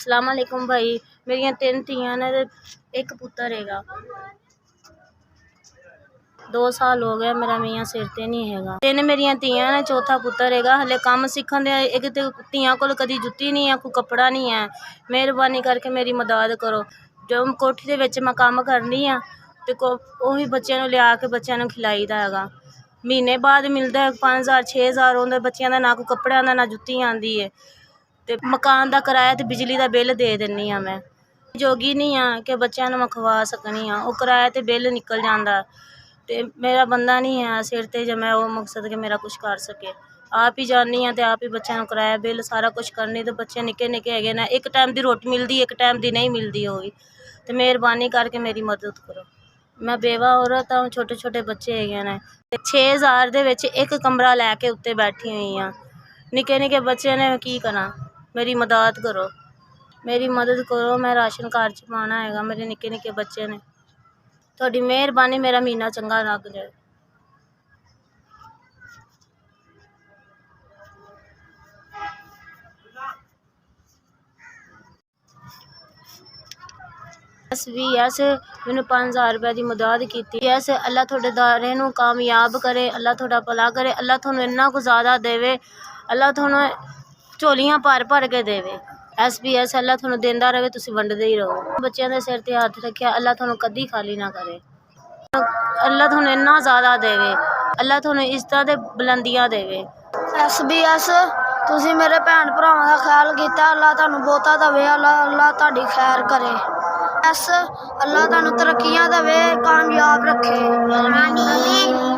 अस्सलाम वालेकुम भाई। मेरियां 3 ਧੀਆਂ ने ते एक पुत्तर हैगा। 2 साल हो गए मेरा मियाँ सिर ते नहीं हैगा। 3 मेरियां ਧੀਆਂ ने, चौथा पुत्तर हैगा। हले काम सीखण दे। एक ते ਧੀਆਂ कोल कदी जुत्ती नहीं है, कोई कपड़ा नहीं है। मेहरबानी करके मेरी मदद करो। जो कोठी दे विच मैं काम करनी आ ते ओही बच्चों नूं लिया के बच्चों नूं खिलाईदा हैगा। महीने बाद मिलदा 5000 6000 उहदे बच्चों दा, ना कोई कपड़ियां दा ना जुत्ती आंदी है। ते मकान दा किराया ते बिजली दा बिल दे दिन्नी आ। मैं जोगी नहीं हाँ कि बच्चों नूं मैं खवा सकनी हाँ। वो किराया ते बिल निकल जांदा ते मेरा बंदा नहीं है सिर ते जे मैं वो मकसद कि मेरा कुछ कर सके। आप ही जानी हाँ ते आप ही बच्चों नूं किराया बिल सारा कुछ करनी। ते बच्चे निक्के निक्के हैगे ने, एक टाइम दी रोटी मिलदी, एक टाइम दी नहीं मिलदी होगी। ते मेहरबानी करके मेरी मदद करो। मैं बेवा औरत हाँ, छोटे छोटे बच्चे हैगे ने। 6000 दे विच एक कमरा लैके उत्ते बैठी हुई हाँ। निक्के निक्के बच्चे ने, की करा। मेरी मदद करो, मेरी मदद करो। मैं राशन कार्ड च पाना हैगा। मेरे निक्के निक्के बच्चे ने। तुहाडी मेहरबानी मेरा महीना चंगा लग जाए। SVS मैनू 5000 रुपये की मदद की। यस, अल्लाह तुहाडे दारे नूं कामयाब करे, अल्लाह तुहाडा भला करे, अल्लाह तुहानूं इन्ना कुछ ज़्यादा देवे, अल्लाह तुहानूं झोलियां भर भर के देवे। SVS अल्लाह तुहानूं देंदा रहे, तुसीं वंडदे ही रहो। बच्चों के सिर ते हथ रखिया, अल्लाह तुहानूं कदी खाली ना करे। अल्लाह तुहानूं इन्ना ज़्यादा देवे, अल्लाह तुहानूं इज्जतां ते बुलंदियां देवे। SVS तुसीं मेरे भैन भरावां दा ख्याल कीता, अल्लाह तुहानूं बहुता देवे, अल्लाह तुहाडी खैर करे। अल्लाह तुहानूं तरक्कियां देवे, कामयाब रखे। आमीन।